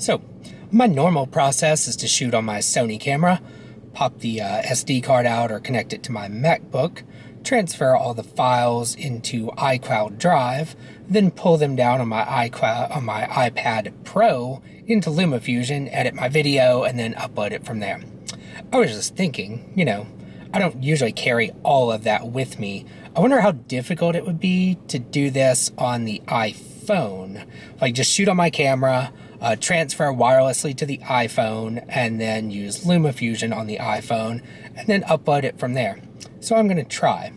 So, my normal process is to shoot on my Sony camera, pop the SD card out or connect it to my MacBook, transfer all the files into iCloud Drive, then pull them down on my iPad Pro into Lumafusion, edit my video, and then upload it from there. I was just thinking, I don't usually carry all of that with me. I wonder how difficult it would be to do this on the iPhone. Like, just shoot on my camera, transfer wirelessly to the iPhone, and then use Lumafusion on the iPhone, and then upload it from there. So I'm going to try.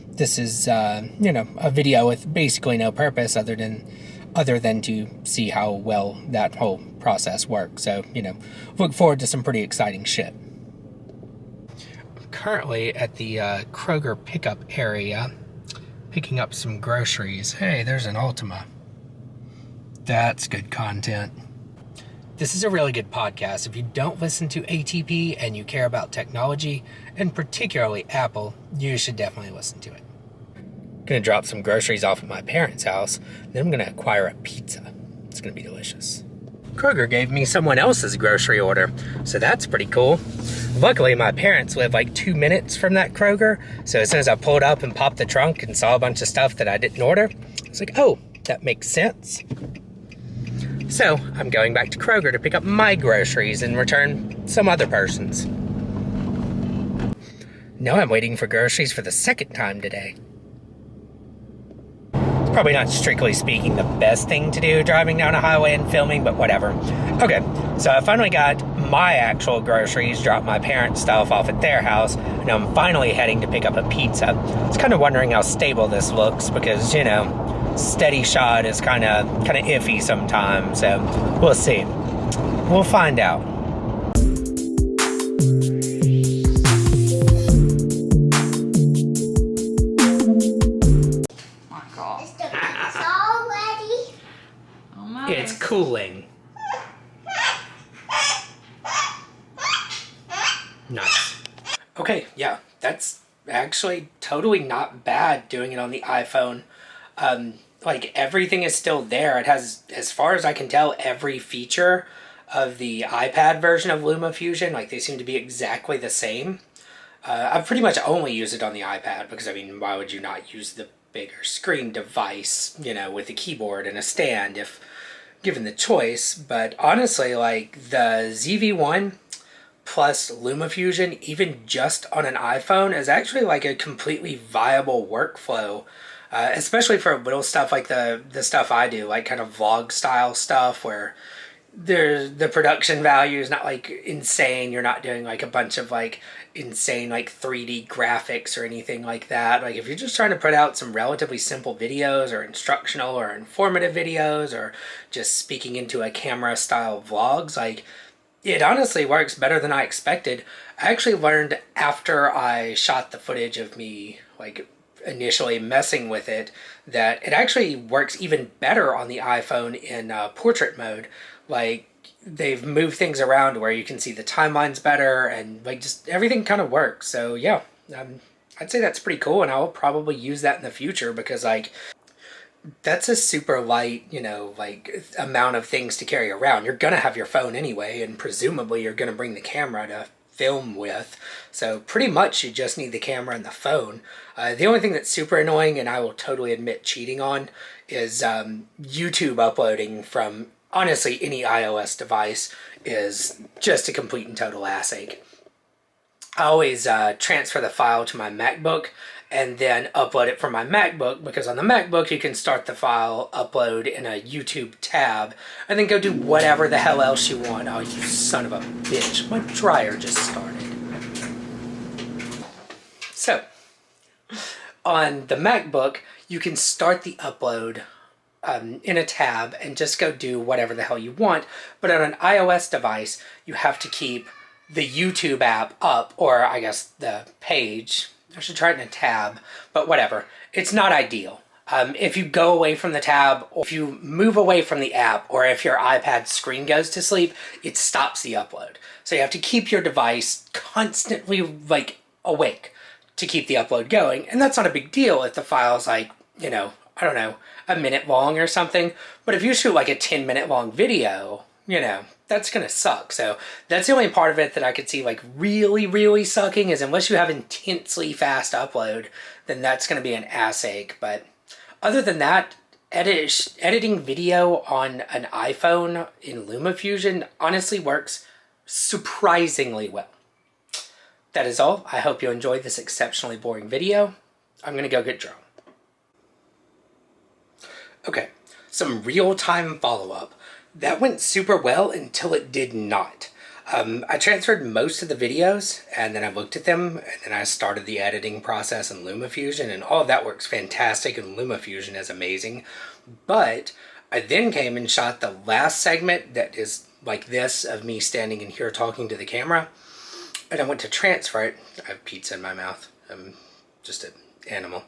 This is, a video with basically no purpose other than to see how well that whole process works. So, look forward to some pretty exciting shit. I'm currently at the Kroger pickup area, picking up some groceries. Hey, there's an Ultima. That's good content. This is a really good podcast. If you don't listen to ATP and you care about technology, and particularly Apple, you should definitely listen to it. I'm going to drop some groceries off at my parents' house, then I'm going to acquire a pizza. It's going to be delicious. Kroger gave me someone else's grocery order, so that's pretty cool. Luckily, my parents live like 2 minutes from that Kroger, so as soon as I pulled up and popped the trunk and saw a bunch of stuff that I didn't order, I was like, oh, that makes sense. So, I'm going back to Kroger to pick up my groceries and return some other person's. Now I'm waiting for groceries for the second time today. It's probably not, strictly speaking, the best thing to do driving down a highway and filming, but whatever. Okay, so I finally got my actual groceries, dropped my parents' stuff off at their house, and I'm finally heading to pick up a pizza. I was kind of wondering how stable this looks because, steady shot is kind of iffy sometimes, so we'll see. We'll find out. My God. Is the pizza all ready? Almost. It's cooling. Nice. Okay, yeah, that's actually totally not bad doing it on the iPhone. Like, everything is still there. It has, as far as I can tell, every feature of the iPad version of Lumafusion. Like, they seem to be exactly the same. I pretty much only use it on the iPad because, why would you not use the bigger screen device, with a keyboard and a stand if given the choice? But honestly, like, the ZV-1 plus Lumafusion, even just on an iPhone, is actually like a completely viable workflow. Especially for little stuff like the stuff I do, like kind of vlog style stuff where the production value is not like insane. You're not doing like a bunch of like insane like 3D graphics or anything like that. Like, if you're just trying to put out some relatively simple videos or instructional or informative videos or just speaking into a camera style vlogs, like, it honestly works better than I expected. I actually learned after I shot the footage of me like initially messing with it that it actually works even better on the iPhone in portrait mode. Like, they've moved things around where you can see the timelines better and like just everything kind of works. So yeah, I'd say that's pretty cool, and I'll probably use that in the future because like that's a super light, like amount of things to carry around. You're gonna have your phone anyway, and presumably you're gonna bring the camera to film with, so pretty much you just need the camera and the phone. The only thing that's super annoying, and I will totally admit cheating on, is YouTube uploading from honestly any iOS device is just a complete and total ass ache. I always transfer the file to my MacBook and then upload it from my MacBook, because on the MacBook you can start the file upload in a YouTube tab and then go do whatever the hell else you want. Oh, you son of a bitch. My dryer just started. So, on the MacBook, you can start the upload in a tab and just go do whatever the hell you want. But on an iOS device, you have to keep the YouTube app up, or I guess the page. I should try it in a tab, but whatever. It's not ideal. If you go away from the tab, or if you move away from the app, or if your iPad screen goes to sleep, it stops the upload. So you have to keep your device constantly like awake to keep the upload going. And that's not a big deal if the file's like, I don't know, a minute long or something. But if you shoot like a 10-minute long video, you know, that's gonna suck. So that's the only part of it that I could see like really, really sucking, is unless you have intensely fast upload, then that's gonna be an ass ache. But other than that, editing video on an iPhone in Lumafusion honestly works surprisingly well. That is all. I hope you enjoyed this exceptionally boring video. I'm gonna go get drunk. Okay, some real-time follow-up. That went super well until it did not. I transferred most of the videos, and then I looked at them, and then I started the editing process in Lumafusion, and all of that works fantastic, and Lumafusion is amazing. But I then came and shot the last segment that is like this, of me standing in here talking to the camera, and I went to transfer it. I have pizza in my mouth. I'm just an animal.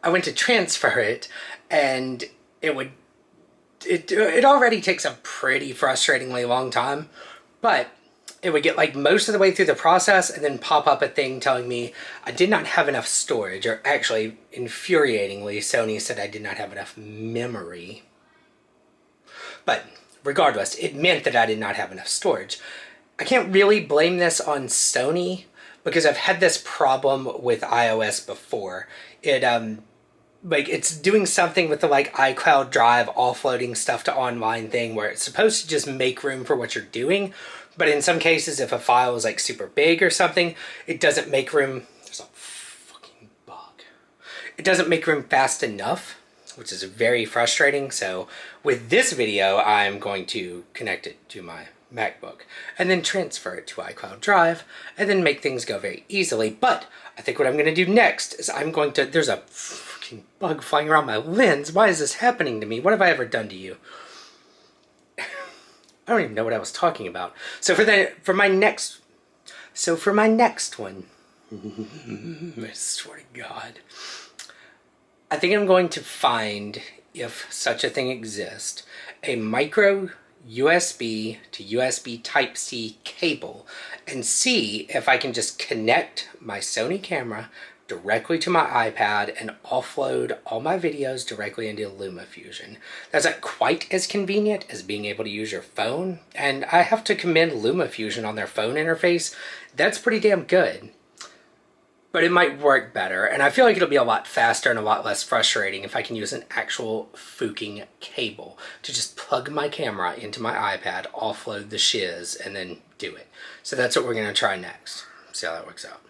I went to transfer it, and it already takes a pretty frustratingly long time, but it would get like most of the way through the process and then pop up a thing telling me I did not have enough storage, or actually, infuriatingly, Sony said I did not have enough memory. But regardless, it meant that I did not have enough storage. I can't really blame this on Sony, because I've had this problem with iOS before. It's doing something with the like iCloud drive offloading stuff to online thing, where it's supposed to just make room for what you're doing, but in some cases, if a file is like super big or something, it doesn't make room. There's a fucking bug. It doesn't make room fast enough, which is very frustrating. So with this video, I'm going to connect it to my MacBook and then transfer it to iCloud Drive and then make things go very easily. But I think what I'm going to do next is there's a fucking bug flying around my lens. Why is this happening to me? What have I ever done to you? I don't even know what I was talking about. So for my next one, I swear to God, I think I'm going to find, if such a thing exists, a micro USB to USB Type-C cable, and see if I can just connect my Sony camera directly to my iPad and offload all my videos directly into Lumafusion. That's not quite as convenient as being able to use your phone, and I have to commend Lumafusion on their phone interface. That's pretty damn good. But it might work better, and I feel like it'll be a lot faster and a lot less frustrating if I can use an actual fucking cable to just plug my camera into my iPad, offload the shiz, and then do it. So that's what we're going to try next. See how that works out.